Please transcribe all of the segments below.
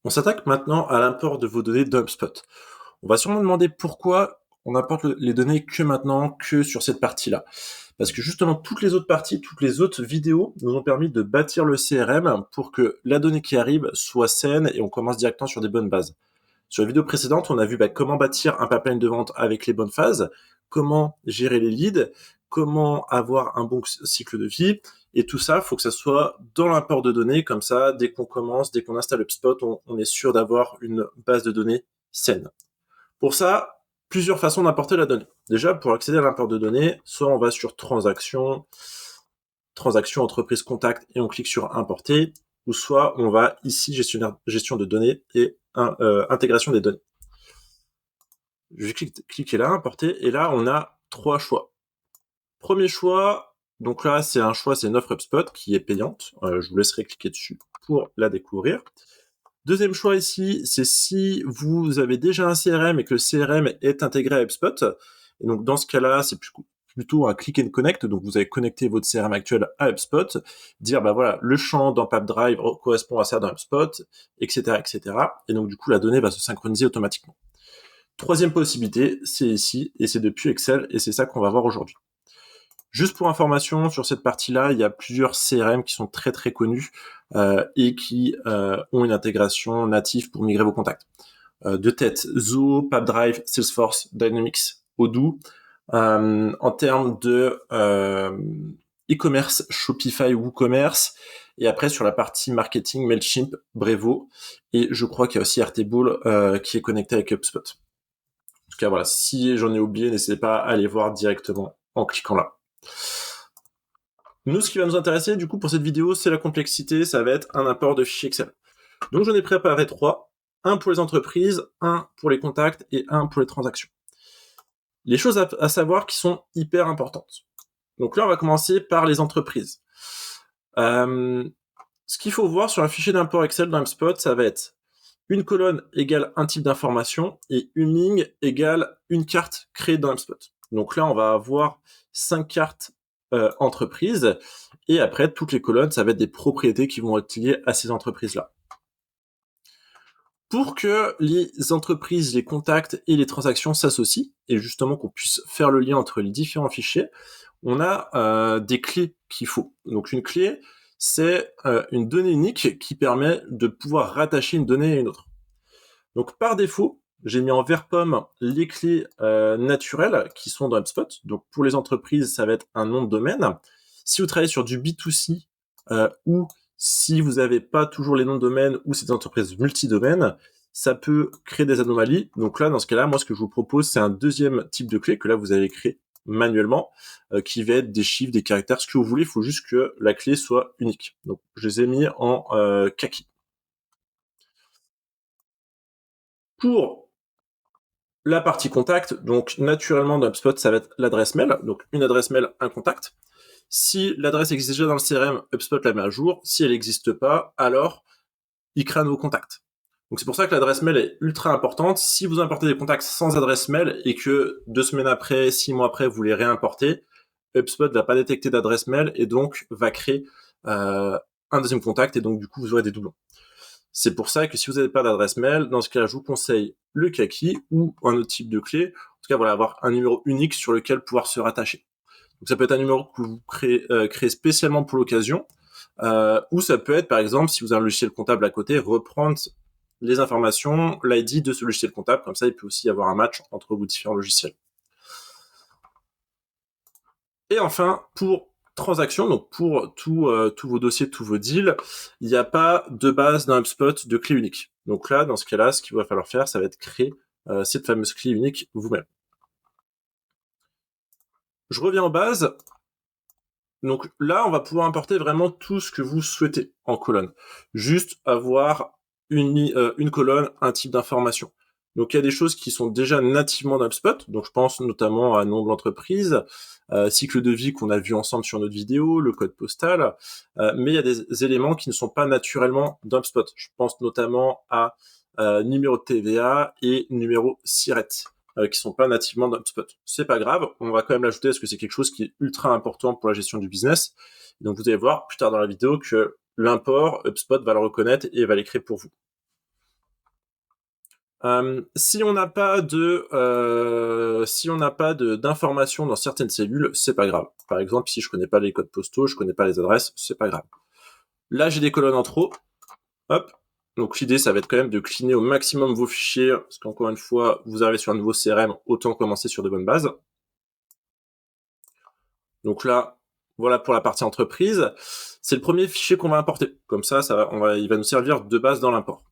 On s'attaque maintenant à l'import de vos données d'HubSpot. On va sûrement demander pourquoi on importe les données que maintenant, que sur cette partie-là. Parce que justement, toutes les autres parties, toutes les autres vidéos nous ont permis de bâtir le CRM pour que la donnée qui arrive soit saine et on commence directement sur des bonnes bases. Sur la vidéo précédente, on a vu comment bâtir un pipeline de vente avec les bonnes phases, comment gérer les leads, comment avoir un bon cycle de vie. Et tout ça, il faut que ça soit dans l'import de données. Comme ça, dès qu'on commence, dès qu'on installe HubSpot, on est sûr d'avoir une base de données saine. Pour ça, plusieurs façons d'importer la donnée. Déjà, pour accéder à l'import de données, soit on va sur transactions, entreprise contact et on clique sur importer, ou soit on va ici gestion de données et intégration des données. Je vais cliquer là, importer, et là on a trois choix. Premier choix, donc là c'est une offre HubSpot qui est payante. Je vous laisserai cliquer dessus pour la découvrir. Deuxième choix ici, c'est si vous avez déjà un CRM et que le CRM est intégré à HubSpot. Et donc dans ce cas-là, c'est plutôt un click and connect. Donc vous allez connecter votre CRM actuel à HubSpot, dire voilà, le champ dans Pipedrive correspond à ça dans HubSpot, etc., etc. Et donc du coup la donnée va se synchroniser automatiquement. Troisième possibilité, c'est ici, et c'est depuis Excel, et c'est ça qu'on va voir aujourd'hui. Juste pour information, sur cette partie-là, il y a plusieurs CRM qui sont très très connus et qui ont une intégration native pour migrer vos contacts. De tête, Zoho, Pipedrive, Salesforce, Dynamics, Odoo. En termes de e-commerce, Shopify, WooCommerce. Et après, sur la partie marketing, Mailchimp, Brevo. Et je crois qu'il y a aussi Airtable qui est connecté avec HubSpot. En tout cas, voilà, si j'en ai oublié, n'hésitez pas à aller voir directement en cliquant là. Nous, ce qui va nous intéresser, du coup, pour cette vidéo, c'est la complexité. Ça va être un import de fichiers Excel. Donc, j'en ai préparé 3. Un pour les entreprises, un pour les contacts et un pour les transactions. Les choses à savoir qui sont hyper importantes. Donc là, on va commencer par les entreprises. Ce qu'il faut voir sur un fichier d'import Excel dans HubSpot, ça va être une colonne égale un type d'information et une ligne égale une carte créée dans HubSpot. Donc là, on va avoir 5 cartes entreprises et après, toutes les colonnes, ça va être des propriétés qui vont être liées à ces entreprises-là. Pour que les entreprises, les contacts et les transactions s'associent et justement qu'on puisse faire le lien entre les différents fichiers, on a des clés qu'il faut. Donc une clé, c'est une donnée unique qui permet de pouvoir rattacher une donnée à une autre. Donc par défaut, j'ai mis en vert pomme les clés naturelles qui sont dans HubSpot. Donc pour les entreprises, ça va être un nom de domaine. Si vous travaillez sur du B2C ou si vous n'avez pas toujours les noms de domaine ou c'est des entreprises multi-domaines, ça peut créer des anomalies. Donc là, dans ce cas-là, moi, ce que je vous propose, c'est un deuxième type de clé que là, vous allez créer manuellement, qui va être des chiffres, des caractères, ce que vous voulez. Il faut juste que la clé soit unique. Donc, je les ai mis en kaki. Pour la partie contact, donc naturellement dans HubSpot, ça va être l'adresse mail. Donc une adresse mail, un contact. Si l'adresse existe déjà dans le CRM, HubSpot la met à jour. Si elle n'existe pas, alors il crée un nouveau contact. Donc c'est pour ça que l'adresse mail est ultra importante. Si vous importez des contacts sans adresse mail et que 2 semaines après, 6 mois après, vous les réimportez, HubSpot va pas détecter d'adresse mail et donc va créer un deuxième contact et donc du coup vous aurez des doublons. C'est pour ça que si vous n'avez pas d'adresse mail, dans ce cas-là, je vous conseille le kaki ou un autre type de clé. En tout cas, voilà, avoir un numéro unique sur lequel pouvoir se rattacher. Donc ça peut être un numéro que vous créez spécialement pour l'occasion, ou ça peut être, par exemple, si vous avez un logiciel comptable à côté, reprendre les informations, l'ID de ce logiciel comptable. Comme ça, il peut aussi y avoir un match entre vos différents logiciels. Et enfin, pour transactions, donc pour tous vos dossiers, tous vos deals, il n'y a pas de base d'un HubSpot de clé unique. Donc là, dans ce cas-là, ce qu'il va falloir faire, ça va être créer cette fameuse clé unique vous-même. Je reviens en base. Donc là, on va pouvoir importer vraiment tout ce que vous souhaitez en colonne. Juste avoir une colonne, un type d'information. Donc il y a des choses qui sont déjà nativement dans HubSpot. Donc je pense notamment à nom de l'entreprise, cycle de vie qu'on a vu ensemble sur notre vidéo, le code postal. Mais il y a des éléments qui ne sont pas naturellement dans HubSpot. Je pense notamment à numéro de TVA et numéro SIRET. Qui sont pas nativement dans HubSpot. C'est pas grave, on va quand même l'ajouter parce que c'est quelque chose qui est ultra important pour la gestion du business. Donc vous allez voir plus tard dans la vidéo que l'import, HubSpot va le reconnaître et va les créer pour vous. Si on n'a pas d'informations dans certaines cellules, c'est pas grave. Par exemple, si je connais pas les codes postaux, je connais pas les adresses, c'est pas grave. Là, j'ai des colonnes en trop. Hop. Donc l'idée, ça va être quand même de cleaner au maximum vos fichiers, parce qu'encore une fois, vous arrivez sur un nouveau CRM, autant commencer sur de bonnes bases. Donc là, voilà pour la partie entreprise. C'est le premier fichier qu'on va importer. Comme ça, il va nous servir de base dans l'import.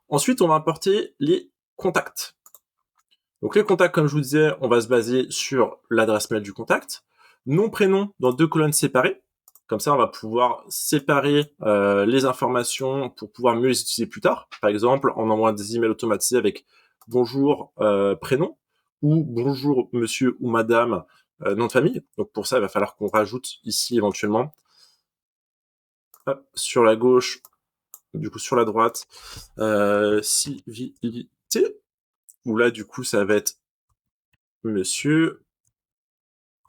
Ensuite, on va importer les contacts. Donc les contacts, comme je vous disais, on va se baser sur l'adresse mail du contact. Nom, prénom dans 2 colonnes séparées. Comme ça, on va pouvoir séparer les informations pour pouvoir mieux les utiliser plus tard. Par exemple, en envoyant des emails automatisés avec bonjour prénom ou bonjour monsieur ou madame nom de famille. Donc pour ça, il va falloir qu'on rajoute ici éventuellement hop, sur la gauche, du coup sur la droite, civilité, où là du coup ça va être monsieur,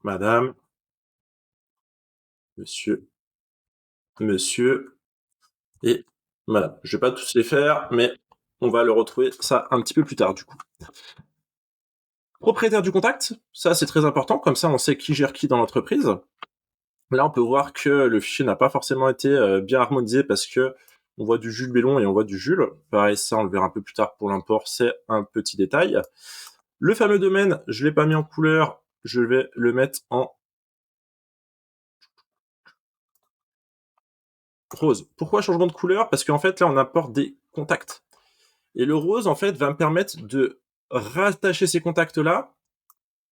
madame, monsieur, monsieur et madame. Je vais pas tous les faire, mais on va le retrouver ça un petit peu plus tard du coup. Propriétaire du contact, ça c'est très important, comme ça on sait qui gère qui dans l'entreprise. Là on peut voir que le fichier n'a pas forcément été bien harmonisé parce que on voit du Jules Bellon et on voit du Jules. Pareil, ça on le verra un peu plus tard pour l'import, c'est un petit détail. Le fameux domaine, je l'ai pas mis en couleur, je vais le mettre en rose. Pourquoi changement de couleur? Parce qu'en fait là on importe des contacts. Et le rose en fait va me permettre de rattacher ces contacts-là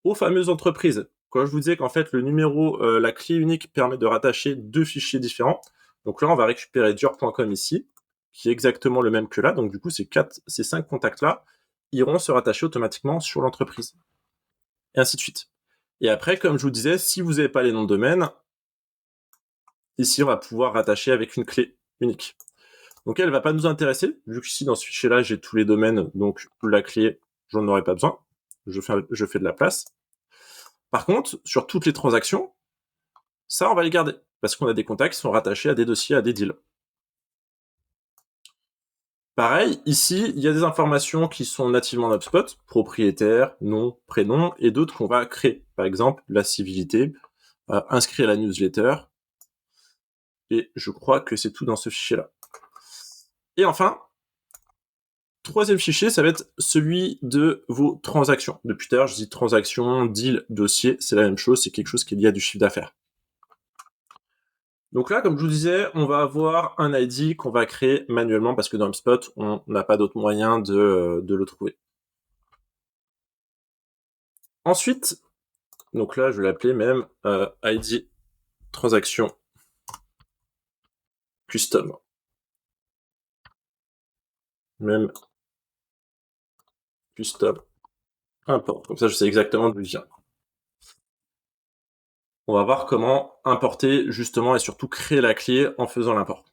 aux fameuses entreprises. Quand je vous disais qu'en fait le numéro, la clé unique permet de rattacher 2 fichiers différents. Donc là on va récupérer dior.com ici, qui est exactement le même que là. Donc du coup ces 5 contacts-là iront se rattacher automatiquement sur l'entreprise. Et ainsi de suite. Et après, comme je vous disais, si vous n'avez pas les noms de domaine, ici on va pouvoir rattacher avec une clé unique. Donc elle va pas nous intéresser, vu qu'ici dans ce fichier-là j'ai tous les domaines, donc la clé, j'en aurai pas besoin. Je fais de la place. Par contre, sur toutes les transactions, ça on va les garder, parce qu'on a des contacts qui sont rattachés à des dossiers, à des deals. Pareil, ici, il y a des informations qui sont nativement dans HubSpot, propriétaire, nom, prénom, et d'autres qu'on va créer. Par exemple, la civilité, inscrire à la newsletter, et je crois que c'est tout dans ce fichier-là. Et enfin, troisième fichier, ça va être celui de vos transactions. Depuis tout à l'heure, je dis transaction, deal, dossier, c'est la même chose, c'est quelque chose qui est lié à du chiffre d'affaires. Donc là, comme je vous disais, on va avoir un ID qu'on va créer manuellement parce que dans HubSpot, on n'a pas d'autre moyen de le trouver. Ensuite, donc là, je vais l'appeler même ID transaction custom. Même custom import. Comme ça, je sais exactement d'où il vient. On va voir comment importer justement et surtout créer la clé en faisant l'import.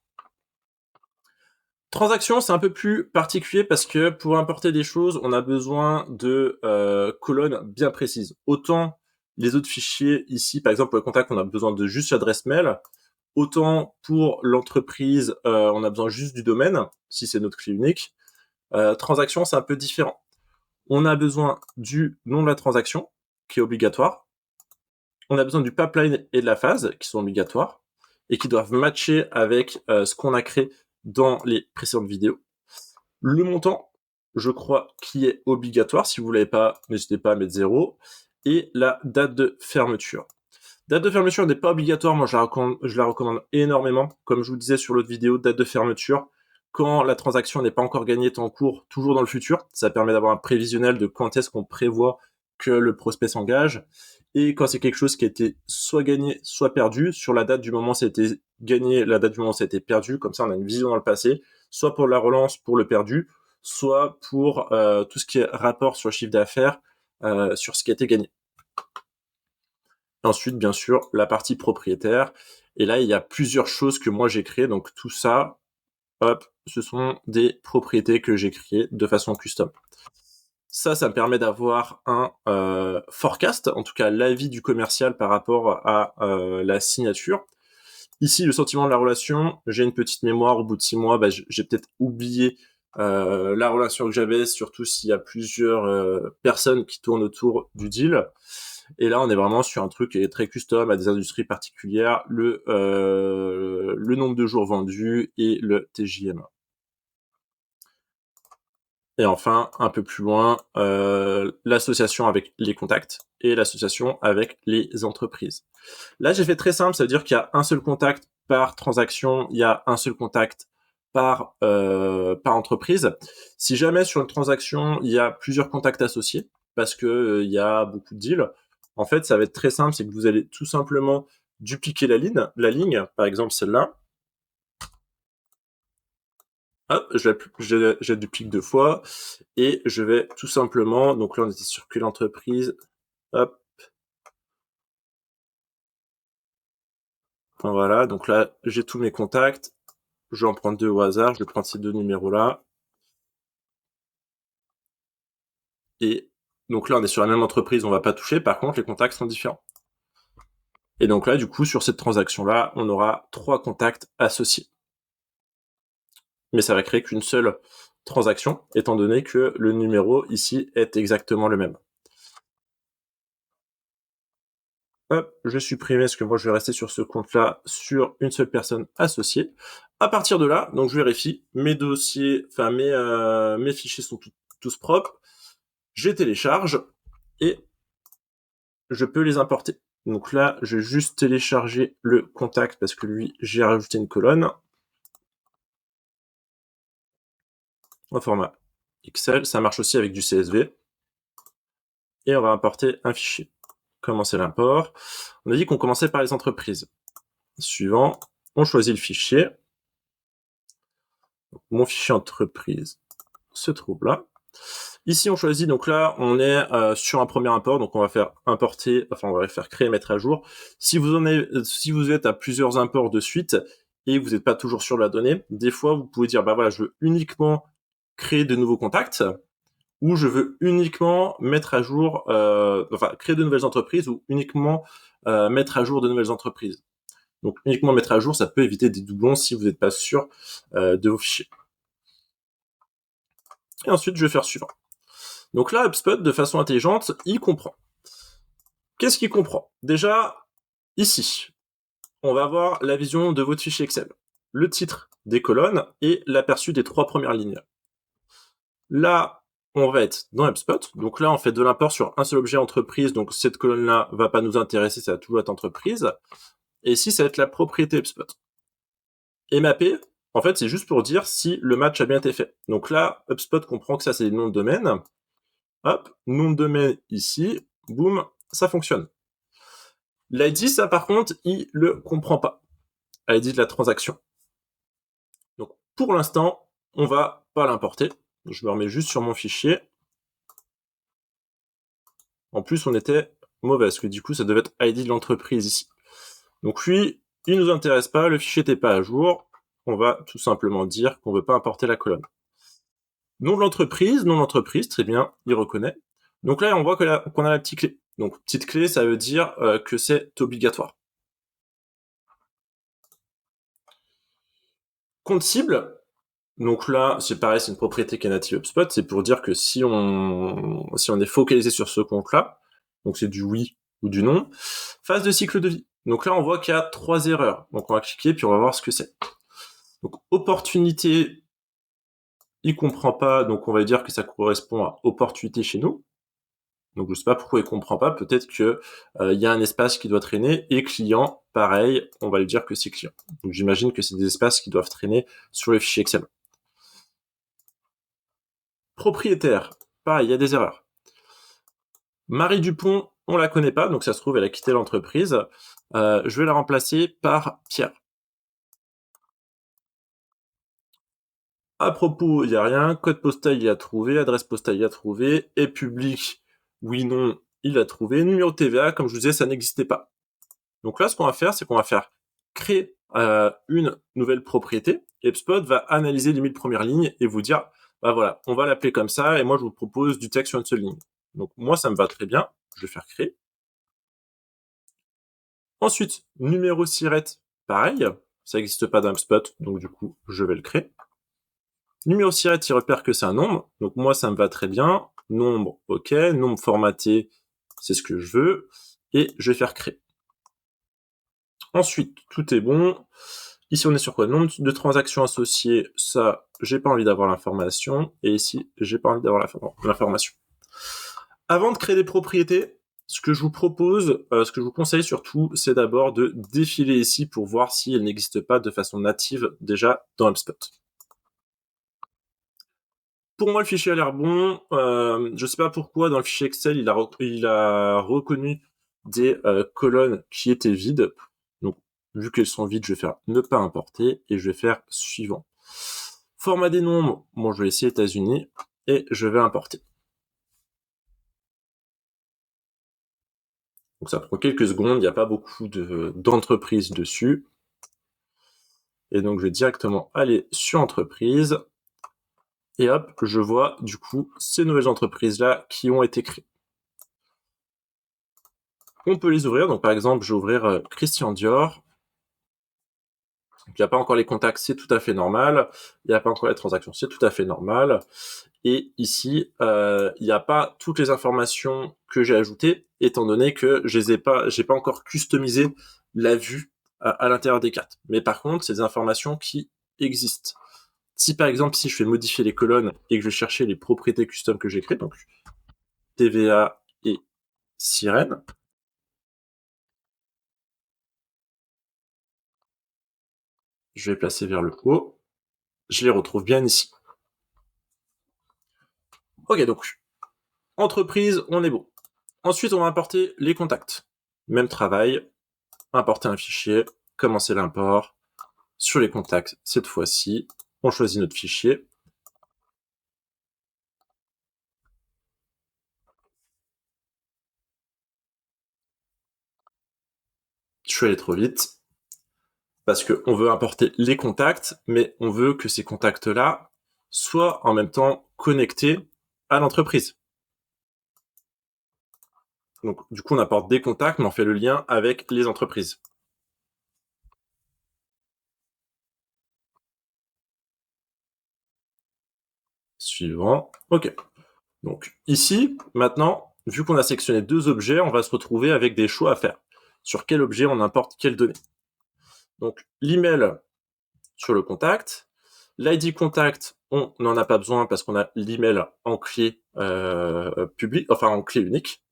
Transaction, c'est un peu plus particulier parce que pour importer des choses, on a besoin de colonnes bien précises. Autant les autres fichiers ici, par exemple pour le contact, on a besoin de juste l'adresse mail. Autant pour l'entreprise, on a besoin juste du domaine, si c'est notre clé unique. Transaction, c'est un peu différent. On a besoin du nom de la transaction, qui est obligatoire. On a besoin du pipeline et de la phase, qui sont obligatoires, et qui doivent matcher avec ce qu'on a créé dans les précédentes vidéos. Le montant, je crois, qui est obligatoire. Si vous l'avez pas, n'hésitez pas à mettre 0. Et la date de fermeture. Date de fermeture n'est pas obligatoire. Moi, je la recommande énormément. Comme je vous disais sur l'autre vidéo, date de fermeture. Quand la transaction n'est pas encore gagnée, est en cours, toujours dans le futur. Ça permet d'avoir un prévisionnel de quand est-ce qu'on prévoit que le prospect s'engage. Et quand c'est quelque chose qui a été soit gagné, soit perdu, sur la date du moment où ça a été gagné, la date du moment où ça a été perdu, comme ça on a une vision dans le passé, soit pour la relance, pour le perdu, soit pour tout ce qui est rapport sur le chiffre d'affaires, sur ce qui a été gagné. Ensuite, bien sûr, la partie propriétaire. Et là, il y a plusieurs choses que moi j'ai créées. Donc tout ça, hop, ce sont des propriétés que j'ai créées de façon custom. Ça me permet d'avoir un forecast, en tout cas l'avis du commercial par rapport à la signature. Ici, le sentiment de la relation, j'ai une petite mémoire, au bout de 6 mois, j'ai peut-être oublié la relation que j'avais, surtout s'il y a plusieurs personnes qui tournent autour du deal. Et là, on est vraiment sur un truc qui est très custom à des industries particulières, le nombre de jours vendus et le TJM. Et enfin, un peu plus loin, l'association avec les contacts et l'association avec les entreprises. Là, j'ai fait très simple, ça veut dire qu'il y a un seul contact par transaction, il y a un seul contact par entreprise. Si jamais sur une transaction, il y a plusieurs contacts associés, parce que il y a beaucoup de deals, en fait, ça va être très simple, c'est que vous allez tout simplement dupliquer la ligne, par exemple celle-là. Hop, je la duplique 2 fois et je vais tout simplement, donc là on était sur quelle entreprise, hop, voilà, donc là j'ai tous mes contacts, je vais en prendre 2 au hasard, je vais prendre ces 2 numéros-là, et donc là on est sur la même entreprise, on va pas toucher, par contre les contacts sont différents. Et donc là du coup sur cette transaction-là, on aura 3 contacts associés. Mais ça va créer qu'une seule transaction, étant donné que le numéro ici est exactement le même. Hop, je supprime parce que moi je vais rester sur ce compte-là sur une seule personne associée. À partir de là, donc je vérifie, mes dossiers, enfin mes fichiers sont tous propres, je les télécharge et je peux les importer. Donc là, je vais juste télécharger le contact parce que lui, j'ai rajouté une colonne en format Excel. Ça marche aussi avec du CSV. Et on va importer un fichier. Commencer l'import. On a dit qu'on commençait par les entreprises. Suivant, on choisit le fichier. Donc, mon fichier entreprise se trouve là. Ici, on choisit, donc là, on est sur un premier import, donc on va faire importer, enfin, on va faire créer, mettre à jour. Si vous êtes à plusieurs imports de suite et vous n'êtes pas toujours sur la donnée, des fois, vous pouvez dire, bah voilà, je veux uniquement créer de nouveaux contacts, ou je veux uniquement mettre à jour, enfin, créer de nouvelles entreprises, ou uniquement mettre à jour de nouvelles entreprises. Donc, uniquement mettre à jour, ça peut éviter des doublons si vous n'êtes pas sûr de vos fichiers. Et ensuite, je vais faire suivant. Donc là, HubSpot, de façon intelligente, il comprend. Qu'est-ce qu'il comprend? Déjà, ici, on va avoir la vision de votre fichier Excel, le titre des colonnes et l'aperçu des 3 premières lignes. Là, on va être dans HubSpot. Donc là, on fait de l'import sur un seul objet entreprise. Donc cette colonne-là va pas nous intéresser, ça va toujours être entreprise. Et ici, ça va être la propriété HubSpot. Et mappé, en fait, c'est juste pour dire si le match a bien été fait. Donc là, HubSpot comprend que ça, c'est les noms de domaine. Hop, nom de domaine ici, boum, ça fonctionne. L'ID, ça par contre, il le comprend pas. ID de la transaction. Donc pour l'instant, on va pas l'importer. Je me remets juste sur mon fichier. En plus, on était mauvais, parce que du coup, ça devait être ID de l'entreprise ici. Donc lui, il nous intéresse pas, le fichier n'était pas à jour. On va tout simplement dire qu'on veut pas importer la colonne. Nom de l'entreprise, très bien, il reconnaît. Donc là, on voit qu'on a la petite clé. Donc petite clé, ça veut dire que c'est obligatoire. Compte cible, donc là, c'est pareil, c'est une propriété qui est native HubSpot, c'est pour dire que si on est focalisé sur ce compte-là, donc c'est du oui ou du non, phase de cycle de vie. Donc là, on voit qu'il y a 3 erreurs. Donc on va cliquer, puis on va voir ce que c'est. Donc opportunité, il comprend pas, donc on va dire que ça correspond à opportunité chez nous. Donc je sais pas pourquoi il comprend pas, peut-être que il y a un espace qui doit traîner, et client, pareil, on va lui dire que c'est client. Donc j'imagine que c'est des espaces qui doivent traîner sur les fichiers Excel. Propriétaire, pareil, il y a des erreurs. Marie Dupont, on la connaît pas, donc ça se trouve, elle a quitté l'entreprise. Je vais la remplacer par Pierre. À propos, il n'y a rien. Code postal, il a trouvé. Adresse postale, il a trouvé. Et public, oui, non, il a trouvé. Numéro de TVA, comme je vous disais, ça n'existait pas. Donc là, ce qu'on va faire, c'est qu'on va faire créer une nouvelle propriété. Et HubSpot va analyser les 1000 premières lignes et vous dire, bah voilà, on va l'appeler comme ça, et moi, je vous propose du texte sur une seule ligne. Donc moi, ça me va très bien. Je vais faire créer. Ensuite, numéro SIRET, pareil, ça n'existe pas dans HubSpot, donc du coup, je vais le créer. Numéro siret, il repère que c'est un nombre, donc moi ça me va très bien. Nombre, ok, nombre formaté, c'est ce que je veux, et je vais faire créer. Ensuite, tout est bon. Ici, on est sur quoi? Nombre de transactions associées, ça, j'ai pas envie d'avoir l'information, et ici, j'ai pas envie d'avoir l'information. Avant de créer des propriétés, ce que je vous propose, ce que je vous conseille surtout, c'est d'abord de défiler ici pour voir si elles n'existent pas de façon native déjà dans HubSpot. Pour moi, le fichier a l'air bon. Je sais pas pourquoi dans le fichier Excel, il a reconnu des colonnes qui étaient vides. Donc, vu qu'elles sont vides, je vais faire ne pas importer et je vais faire suivant. Format des nombres, bon, je vais essayer États-Unis et je vais importer. Donc, ça prend quelques secondes. Il n'y a pas beaucoup d'entreprises dessus. Et donc, je vais directement aller sur entreprise. Et hop, je vois du coup ces nouvelles entreprises-là qui ont été créées. On peut les ouvrir, donc par exemple, je vais ouvrir Christian Dior. Donc, il n'y a pas encore les contacts, c'est tout à fait normal. Il n'y a pas encore les transactions, c'est tout à fait normal. Et ici, il n'y a pas toutes les informations que j'ai ajoutées, étant donné que j'ai pas encore customisé la vue à l'intérieur des cartes. Mais par contre, c'est des informations qui existent. Si par exemple, si je fais modifier les colonnes et que je vais chercher les propriétés custom que j'ai créées, donc TVA et sirène, je vais placer vers le haut, je les retrouve bien ici. Ok, donc, entreprise, on est bon. Ensuite, on va importer les contacts. Même travail, importer un fichier, commencer l'import. Sur les contacts, cette fois-ci, on choisit notre fichier. Je suis allé trop vite, parce qu'on veut importer les contacts, mais on veut que ces contacts-là soient en même temps connectés à l'entreprise. Donc, du coup, on apporte des contacts, mais on fait le lien avec les entreprises. Suivant. OK. Donc, ici, maintenant, vu qu'on a sélectionné deux objets, on va se retrouver avec des choix à faire. Sur quel objet on importe quelle donnée. Donc, l'email sur le contact. L'ID contact, on n'en a pas besoin parce qu'on a l'email en clé publique, enfin en clé unique.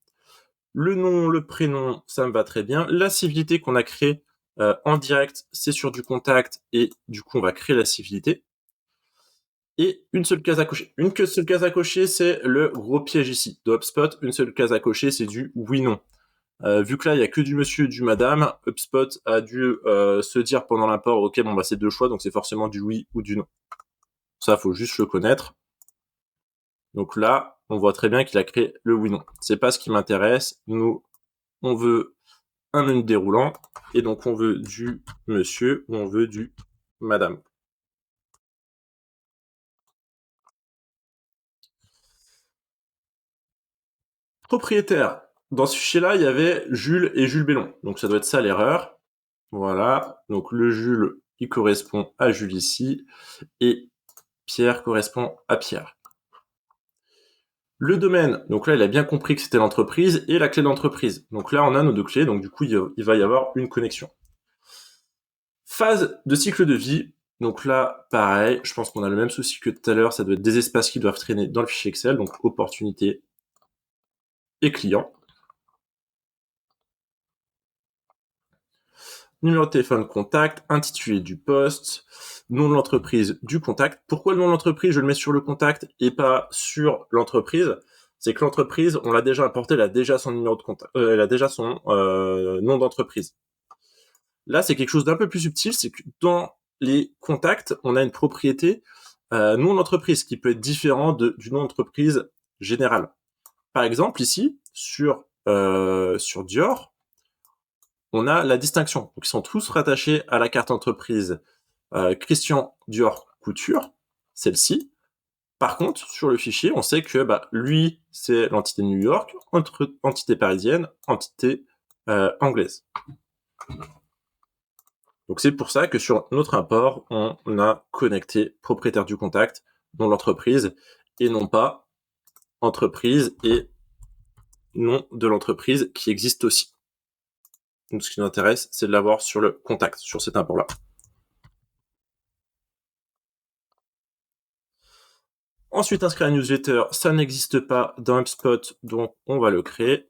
Le nom, le prénom, ça me va très bien. La civilité qu'on a créée en direct, c'est sur du contact et du coup, on va créer la civilité. Et une seule case à cocher. Une seule case à cocher, c'est le gros piège ici. De HubSpot, une seule case à cocher, c'est du oui-non. Vu que là, il y a que du monsieur et du madame, HubSpot a dû se dire pendant l'import, ok, bon, bah, c'est deux choix, donc c'est forcément du oui ou du non. Ça, faut juste le connaître. Donc là, on voit très bien qu'il a créé le oui-non. C'est pas ce qui m'intéresse. Nous, on veut un menu déroulant, et donc on veut du monsieur ou on veut du madame. Propriétaire. Dans ce fichier-là, il y avait Jules et Jules Bellon. Donc ça doit être ça l'erreur. Voilà. Donc le Jules, il correspond à Jules ici. Et Pierre correspond à Pierre. Le domaine, donc là, il a bien compris que c'était l'entreprise et la clé d'entreprise. Donc là, on a nos deux clés, donc du coup, il va y avoir une connexion. Phase de cycle de vie. Donc là, pareil, je pense qu'on a le même souci que tout à l'heure, ça doit être des espaces qui doivent traîner dans le fichier Excel, donc opportunité et client. Numéro de téléphone contact, intitulé du poste, nom de l'entreprise du contact. Pourquoi le nom de l'entreprise, je le mets sur le contact et pas sur l'entreprise? C'est que l'entreprise, on l'a déjà importé, elle a déjà son numéro de contact, elle a déjà son nom d'entreprise. Là, c'est quelque chose d'un peu plus subtil, c'est que dans les contacts, on a une propriété nom d'entreprise qui peut être différent du nom d'entreprise général. Par exemple, ici, sur Dior, on a la distinction. Donc, ils sont tous rattachés à la carte entreprise Christian Dior Couture, celle-ci. Par contre, sur le fichier, on sait que lui, c'est l'entité de New York, entité parisienne, entité anglaise. Donc c'est pour ça que sur notre import, on a connecté propriétaire du contact nom de l'entreprise, et non pas entreprise et nom de l'entreprise qui existe aussi. Donc ce qui nous intéresse, c'est de l'avoir sur le contact, sur cet import-là. Ensuite, inscrire un newsletter, ça n'existe pas dans HubSpot, donc on va le créer.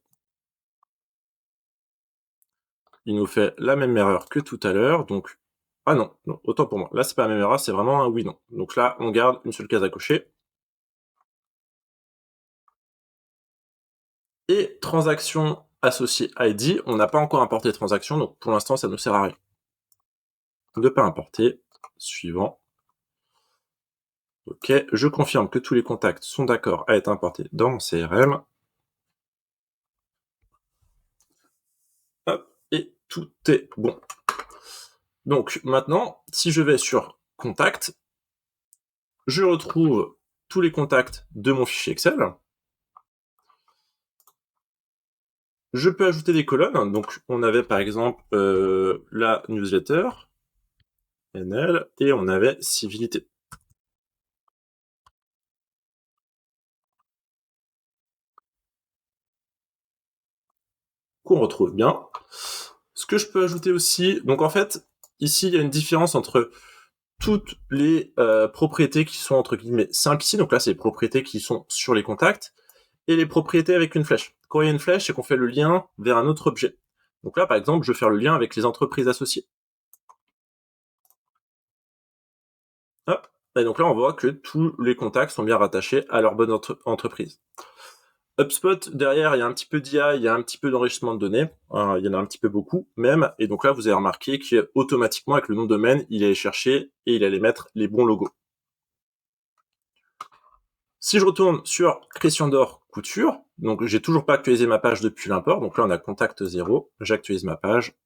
Il nous fait la même erreur que tout à l'heure, donc... Ah non, autant pour moi. Là, c'est pas la même erreur, c'est vraiment un oui-non. Donc là, on garde une seule case à cocher. Et transaction associée ID, on n'a pas encore importé transaction, donc pour l'instant, ça ne nous sert à rien. Ne pas importer. Suivant. Ok, je confirme que tous les contacts sont d'accord à être importés dans mon CRM. Hop, et tout est bon. Donc maintenant, si je vais sur Contact, je retrouve tous les contacts de mon fichier Excel. Je peux ajouter des colonnes. Donc on avait par exemple la newsletter, NL, et on avait civilité. Qu'on retrouve bien. Ce que je peux ajouter aussi, donc en fait, ici il y a une différence entre toutes les propriétés qui sont entre guillemets simples ici, donc là c'est les propriétés qui sont sur les contacts, et les propriétés avec une flèche. Quand il y a une flèche, c'est qu'on fait le lien vers un autre objet. Donc là, par exemple, je vais faire le lien avec les entreprises associées. Hop. Et donc là, on voit que tous les contacts sont bien rattachés à leur bonne entreprise. HubSpot, derrière, il y a un petit peu d'IA, il y a un petit peu d'enrichissement de données. Il y en a un petit peu beaucoup, même. Et donc là, vous avez remarqué qu'automatiquement, avec le nom de domaine, il allait chercher et il allait mettre les bons logos. Si je retourne sur Christian Dior Couture, donc j'ai toujours pas actualisé ma page depuis l'import, donc là on a contact 0, j'actualise ma page,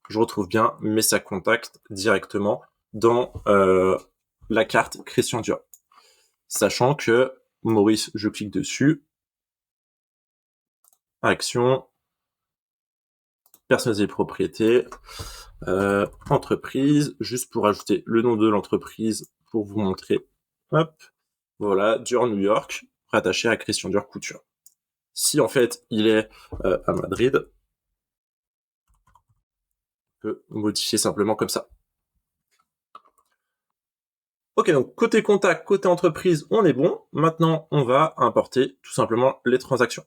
je retrouve bien mes sacs contacts directement dans la carte Christian Dior. Sachant que Maurice, je clique dessus, action, personnaliser les propriétés, entreprise, juste pour ajouter le nom de l'entreprise pour vous montrer, hop, voilà, Dior New York, rattaché à Christian Dior Couture. Si en fait il est à Madrid, on peut modifier simplement comme ça. Ok, donc côté contact, côté entreprise, on est bon. Maintenant, on va importer tout simplement les transactions.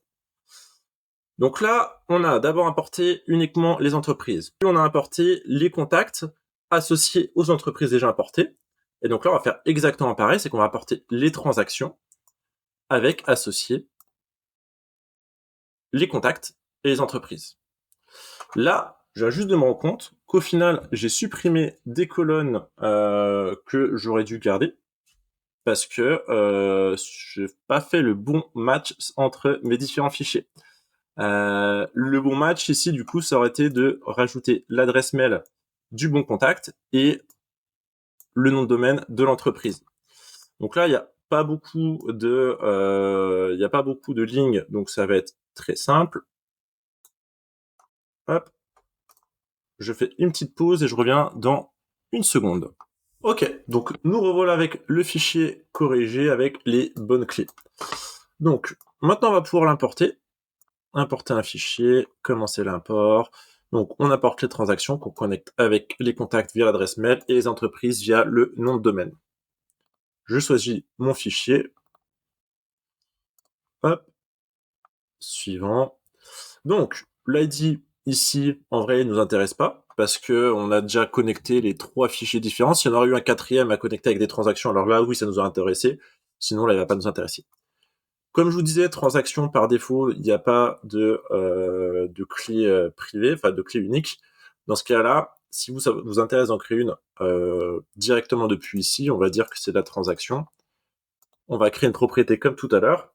Donc là, on a d'abord importé uniquement les entreprises. Puis on a importé les contacts associés aux entreprises déjà importées. Et donc là, on va faire exactement pareil, c'est qu'on va importer les transactions avec associés les contacts et les entreprises. Là, je viens juste de me rendre compte qu'au final, j'ai supprimé des colonnes que j'aurais dû garder parce que je n'ai pas fait le bon match entre mes différents fichiers. Le bon match ici, du coup, ça aurait été de rajouter l'adresse mail du bon contact et le nom de domaine de l'entreprise. Donc là, il n'y a pas beaucoup de lignes, donc ça va être très simple. Hop, je fais une petite pause et je reviens dans une seconde. Ok, donc nous revoilà avec le fichier corrigé avec les bonnes clés. Donc maintenant on va pouvoir l'importer. Importer un fichier, commencer l'import. Donc on importe les transactions qu'on connecte avec les contacts via l'adresse mail et les entreprises via le nom de domaine. Je choisis mon fichier. Hop, suivant. Donc l'ID ici, en vrai, il nous intéresse pas parce que on a déjà connecté les 3 fichiers différents. Si on aurait eu un 4e à connecter avec des transactions, alors là, oui, ça nous a intéressé. Sinon, là, il va pas nous intéresser. Comme je vous disais, transaction par défaut, il n'y a pas de clé privée, enfin de clé unique. Dans ce cas-là, si ça vous intéresse d'en créer une directement depuis ici, on va dire que c'est de la transaction. On va créer une propriété comme tout à l'heure.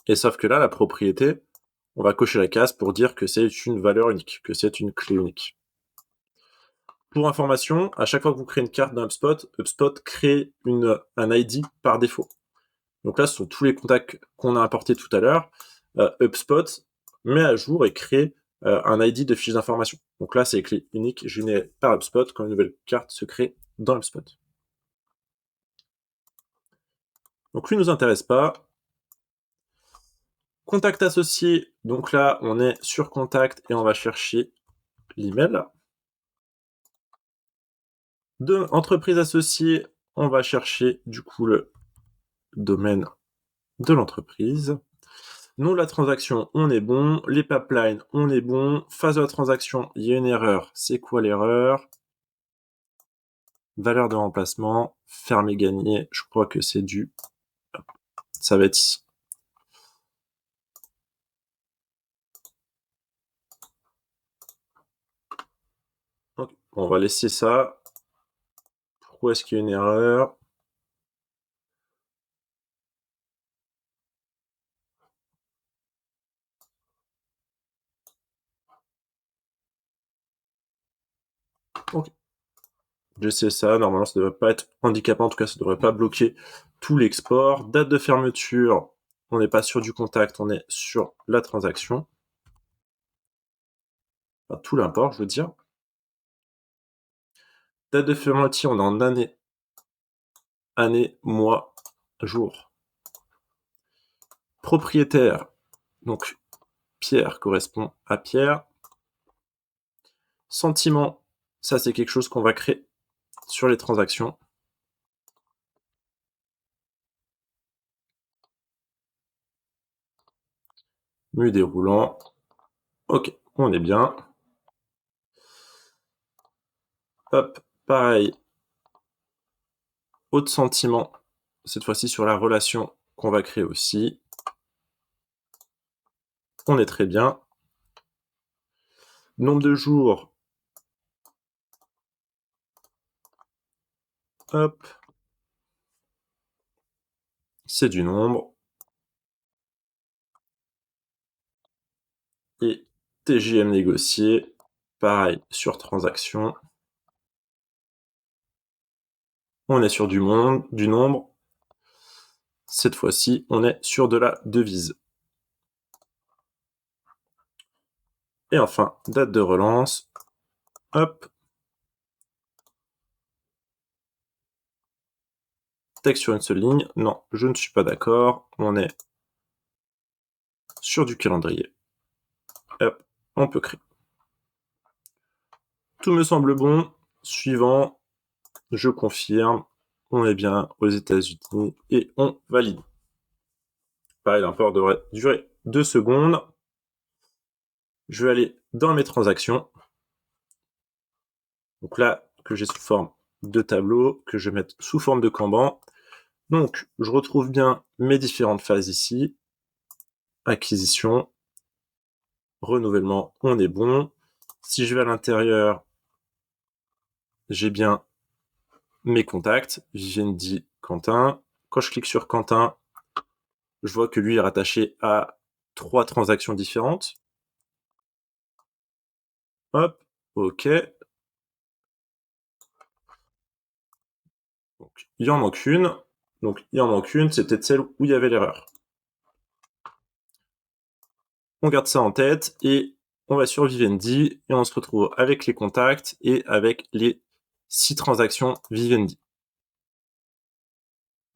Et sauf que là, la propriété, on va cocher la case pour dire que c'est une valeur unique, que c'est une clé unique. Pour information, à chaque fois que vous créez une carte dans HubSpot, HubSpot crée un ID par défaut. Donc là, ce sont tous les contacts qu'on a importés tout à l'heure. HubSpot met à jour et crée un ID de fiche d'information. Donc là, c'est les clés uniques générées par HubSpot quand une nouvelle carte se crée dans HubSpot. Donc lui ne nous intéresse pas. Contact associé, donc là, on est sur contact et on va chercher l'email. De entreprise associée, on va chercher du coup le domaine de l'entreprise. Nom de la transaction, on est bon. Les pipelines, on est bon. Phase de la transaction, il y a une erreur. C'est quoi l'erreur? Valeur de remplacement, fermé gagné. Je crois que c'est du... Ça va être ici. Okay. On va laisser ça. Pourquoi est-ce qu'il y a une erreur? Ok. J'essaie ça. Normalement, ça ne devrait pas être handicapant. En tout cas, ça ne devrait pas bloquer tout l'export. Date de fermeture. On n'est pas sur du contact. On est sur la transaction. Enfin, tout l'import, je veux dire. Date de fermeture, on est en année. Année, mois, jour. Propriétaire. Donc, Pierre correspond à Pierre. Sentiment, ça c'est quelque chose qu'on va créer sur les transactions. Menu déroulant. Ok, on est bien. Hop, pareil. Autre sentiment, cette fois-ci sur la relation qu'on va créer aussi. On est très bien. Nombre de jours. Hop. C'est du nombre. Et TJM négocié. Pareil, sur transaction. On est sur du nombre. Cette fois-ci, on est sur de la devise. Et enfin, date de relance. Hop. Texte sur une seule ligne. Non, je ne suis pas d'accord. On est sur du calendrier. Hop, on peut créer. Tout me semble bon. Suivant, je confirme. On est bien aux États-Unis et on valide. Pareil, l'import devrait durer 2 secondes. Je vais aller dans mes transactions. Donc là, que j'ai sous forme de tableau, que je vais mettre sous forme de Kanban. Donc, je retrouve bien mes différentes phases ici. Acquisition, renouvellement, on est bon. Si je vais à l'intérieur, j'ai bien mes contacts. Vivendi, Quentin. Quand je clique sur Quentin, je vois que lui est rattaché à 3 transactions différentes. Hop, ok. Donc, il en manque une. Donc, il en manque une, c'est peut-être celle où il y avait l'erreur. On garde ça en tête et on va sur Vivendi et on se retrouve avec les contacts et avec les 6 transactions Vivendi.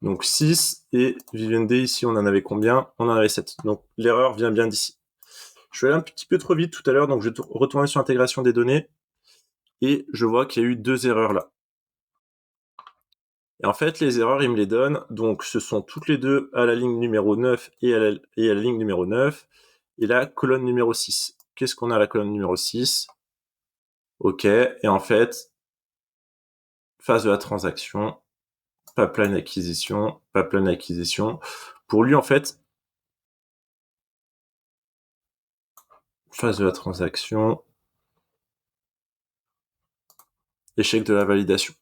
Donc 6 et Vivendi, ici on en avait combien? On en avait 7. Donc l'erreur vient bien d'ici. Je suis allé un petit peu trop vite tout à l'heure, donc je vais retourner sur l'intégration des données et je vois qu'il y a eu 2 erreurs là. Et en fait, les erreurs, ils me les donnent. Donc, ce sont toutes les deux à la ligne numéro 9 et à la ligne numéro 9 et la colonne numéro 6. Qu'est-ce qu'on a à la colonne numéro 6? Ok, et en fait, phase de la transaction, pipeline acquisition, pipeline acquisition. Pour lui, en fait, phase de la transaction, échec de la validation.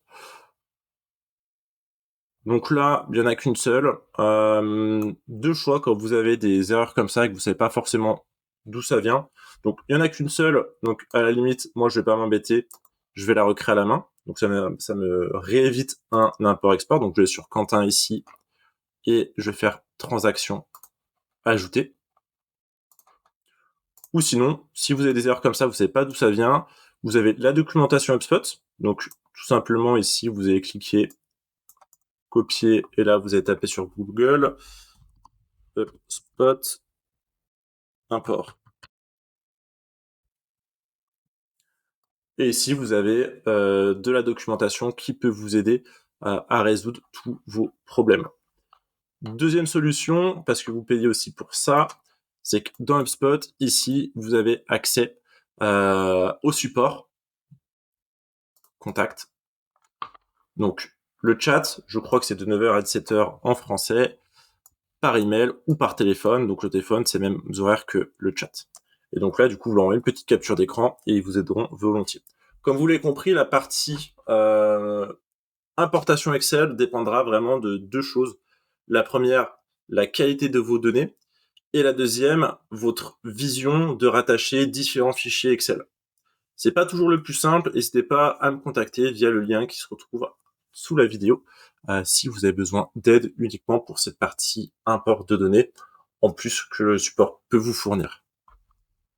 Donc là, il n'y en a qu'une seule. Deux choix quand vous avez des erreurs comme ça et que vous savez pas forcément d'où ça vient. Donc il n'y en a qu'une seule. Donc à la limite, moi je vais pas m'embêter. Je vais la recréer à la main. Donc ça me réévite un import-export. Donc je vais sur Quentin ici et je vais faire transaction ajouter. Ou sinon, si vous avez des erreurs comme ça, vous savez pas d'où ça vient, vous avez la documentation HubSpot. Donc tout simplement ici, vous allez cliquer copier et là vous allez taper sur Google HubSpot import. Et ici vous avez de la documentation qui peut vous aider à résoudre tous vos problèmes. Deuxième solution, parce que vous payez aussi pour ça, c'est que dans HubSpot, ici, vous avez accès au support contact. Donc, le chat, je crois que c'est de 9h à 17h en français, par email ou par téléphone. Donc, le téléphone, c'est même horaires que le chat. Et donc là, du coup, vous leur envoyez une petite capture d'écran et ils vous aideront volontiers. Comme vous l'avez compris, la partie importation Excel dépendra vraiment de deux choses. La première, la qualité de vos données. Et la deuxième, votre vision de rattacher différents fichiers Excel. C'est pas toujours le plus simple, n'hésitez pas à me contacter via le lien qui se retrouve sous la vidéo si vous avez besoin d'aide uniquement pour cette partie import de données, en plus que le support peut vous fournir.